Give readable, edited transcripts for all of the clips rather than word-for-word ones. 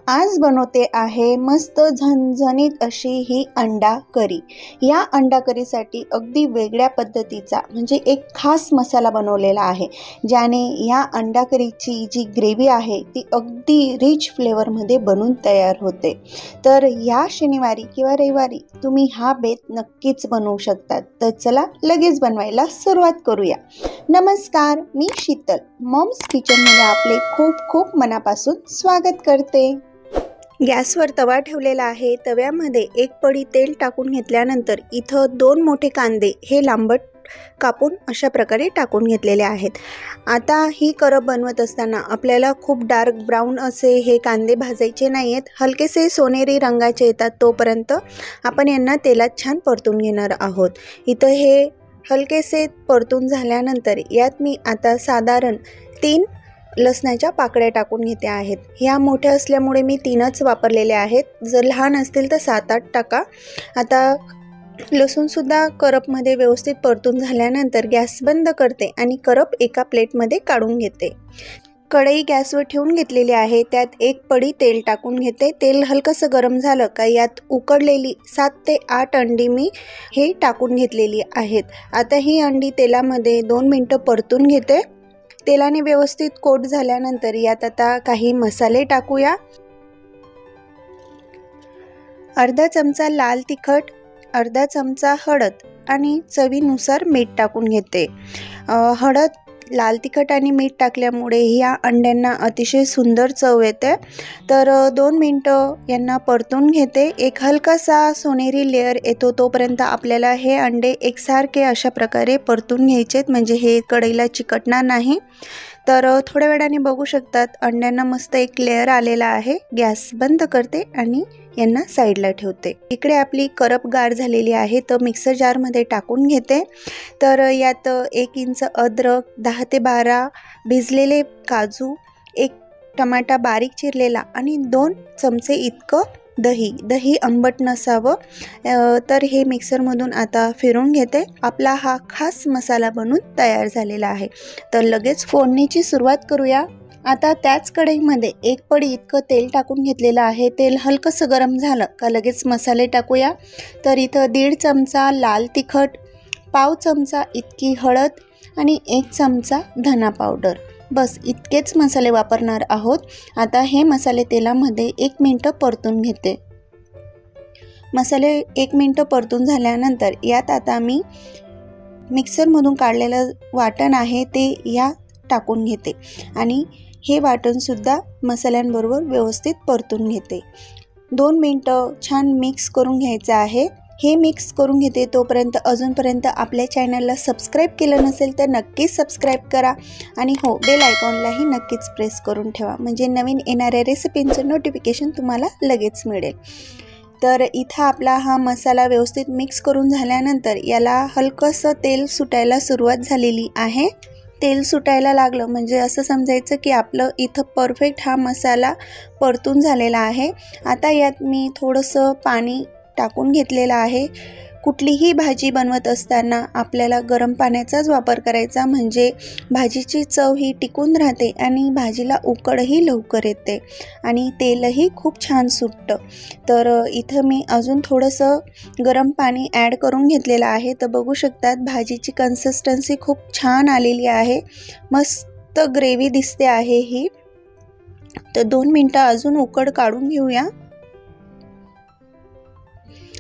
आज बनवते आहे मस्त झणझणीत अशी ही अंडा करी। या अंडा करीसाठी अगदी वेगळ्या पद्धतीचा म्हणजे एक खास मसाला बनवलेला आहे, ज्याने या अंडा करीची जी ग्रेव्ही आहे ती अगदी रिच फ्लेवरमध्ये बनून तयार होते। तर या शनिवारी किंवा रविवारी तुम्ही हा बेत नक्कीच बनवू शकता। तर चला लगेच बनवायला सुरुवात करूया। नमस्कार, मी शीतल मॉम्स किचनमध्ये आपले खूप खूप मनापासून स्वागत करते। गॅसवर तवा ठेवलेला आहे। तव्यामध्ये एक पडी तेल टाकून घेतल्यानंतर इथं 2 मोठे कांदे हे लांबट कापून अशा प्रकारे टाकून घेतलेले आहेत। आता ही करप बनवत असताना आपल्याला खूप डार्क ब्राऊन असे हे कांदे भाजायचे नाहीत, हलकेसे सोनेरी रंगाचे येतात तोपर्यंत आपण यांना तेलात छान परतून घेणार आहोत। इथं हे हलकेसे परतून झाल्यानंतर यात मी आता साधारण 3 लसणाच्या पाकळ्या टाकून घेते आहेत। ह्या मोठ्या असल्यामुळे मी 3च वापरलेले आहेत, जर लहान असतील तर 7-8 टाका। आता लसूणसुद्धा करपमध्ये व्यवस्थित परतून झाल्यानंतर गॅस बंद करते आणि करप एका प्लेटमध्ये काढून घेते। कढई गॅसवर ठेवून घेतलेली आहे, त्यात एक पडी तेल टाकून घेते। तेल हलकंसं गरम झालं का यात उकडलेली 7 ते 8 अंडी मी हे टाकून घेतलेली आहेत। आता ही अंडी तेलामध्ये 2 मिनिटं परतून घेते। तेलाने व्यवस्थित कोट झाल्यानंतर यात आता काही मसाले टाकूया। अर्धा चमचा लाल तिखट, अर्धा चमचा हळद आणि चवीनुसार मीठ टाकून घेते। हळद, लाल तिखट आणि मीठ टाकल्यामुळे या अंड्यांना अतिशय सुंदर चव येते। तर 2 मिनिटं यांना परतून घेते। एक हलकासा सोनेरी लेअर येतो तोपर्यंत आपल्याला हे अंडे एकसारखे अशा प्रकारे परतून घ्यायचेत, म्हणजे हे कढईला चिकटणार नाही। तर थोड्या वेळाने बघू शकतात अंड्यांना मस्त एक लेअर आलेला आहे। गॅस बंद करते आणि यांना साईडला ठेवते। इकडे आपली करप गार झालेली आहे, तर मिक्सर जारमध्ये टाकून घेते। तर यात 1 इंच अद्रक, 10 ते 12 भिजलेले काजू, 1 टमाटा बारीक चिरलेला आणि 2 चमचे इतकं दही आंबट नसावं। तर हे मिक्सरमधून आता फिरून घेते। आपला हा खास मसाला बनून तयार झालेला आहे। तर लगेच फोडणीची सुरुवात करूया। आता त्याच कढईमध्ये 1 पडी इतकं तेल टाकून घेतलेलं आहे। तेल हलकंसं गरम झालं का लगेच मसाले टाकूया। तर इथं 1.5 चमचा लाल तिखट, पाव चमचा इतकी हळद आणि 1 चमचा धना पावडर, बस इतकेच मसाले वापरणार आहोत। आता हे मसाले तेलामध्ये 1 मिनिट परतून घेते। मसाले 1 मिनिट परतून झाल्यानंतर यात आता मी मिक्सरमधून काढलेलं वाटण आहे ते या टाकून घेते आणि हे वाटणसुद्धा मसाल्यांबरोबर व्यवस्थित परतून घेते। 2 मिनिटं छान मिक्स करून घ्यायचं आहे। हे मिक्स करून घेते तोपर्यंत अजूनपर्यंत आपल्या चॅनलला सबस्क्राईब केलं नसेल तर नक्कीच सबस्क्राईब करा आणि हो, बेल आयकॉनलाही नक्कीच प्रेस करून ठेवा, म्हणजे नवीन येणाऱ्या रेसिपींचं नोटिफिकेशन तुम्हाला लगेच मिळेल। तर इथं आपला हा मसाला व्यवस्थित मिक्स करून झाल्यानंतर याला हलकंसं तेल सुटायला सुरुवात झालेली आहे। तेल सुटायला लागलं म्हणजे असं समजायचं की आपलं इथं परफेक्ट हा मसाला परतून झालेला आहे। आता यात मी थोडंसं पाणी टाकून घेतलेलं आहे। कुठलीही भाजी बनवत असताना आपल्याला गरम पाण्याचाच वापर करायचा, म्हणजे भाजीची चव ही टिकून राहते आणि भाजीला उकळही लवकर येते आणि तेलही खूप छान सुटतं। तर इथं मी अजून थोडंसं गरम पाणी ॲड करून घेतलेलं आहे। तर बघू शकतात भाजीची कन्सिस्टन्सी खूप छान आलेली आहे, मस्त ग्रेव्ही दिसते आहे ही। तर 2 मिनिटं अजून उकड काढून घेऊया।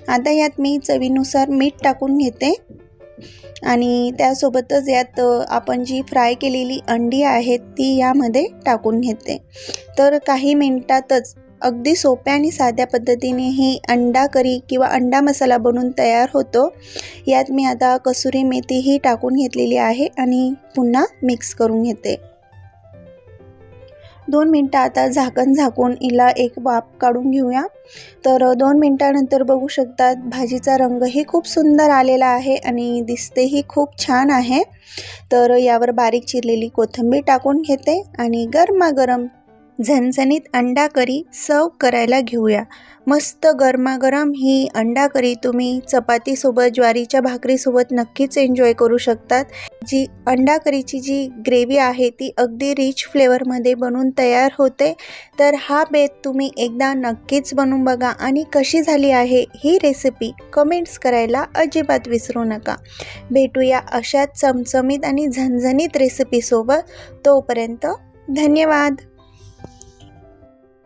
आता यात मी चवीनुसार मीठ टाकून घेते आणि त्यासोबतच यात आपण जी फ्राय केलेली अंडी आहेत ती यामध्ये टाकून घेते। तर काही मिनिटातच अगदी सोप्या आणि साध्या पद्धतीने ही अंडा करी किंवा अंडा मसाला बनून तयार होतो। यात मी आता कसुरी मेथीही टाकून घेतलेली आहे आणि पुन्हा मिक्स करून घेते। 2 मिनिटं आता झाकण झाकून हिला एक वाफ काढून घेऊया। तर 2 मिनिटानंतर बघू शकतात भाजीचा रंगही खूप सुंदर आलेला आहे आणि दिसतेही खूप छान आहे। तर यावर बारीक चिरलेली कोथिंबीर टाकून घेते आणि गरमागरम झणझणीत अंडा करी सर्व करायला घेऊया. मस्त गरमागरम ही अंडा करी तुम्ही चपातीसोबत, ज्वारीच्या भाकरीसोबत नक्कीच एन्जॉय करू शकतात. जी अंडा करीची जी ग्रेव्ही आहे ती अगदी रिच फ्लेवरमध्ये बनून तयार होते. तर हा बेत तुम्ही एकदा नक्कीच बनवून बघा आणि कशी झाली आहे ही रेसिपी कमेंट्स करायला अजिबात विसरू नका. भेटूया अशाच चमचमीत आणि झणझणीत रेसिपीसोबत. तोपर्यंत धन्यवाद.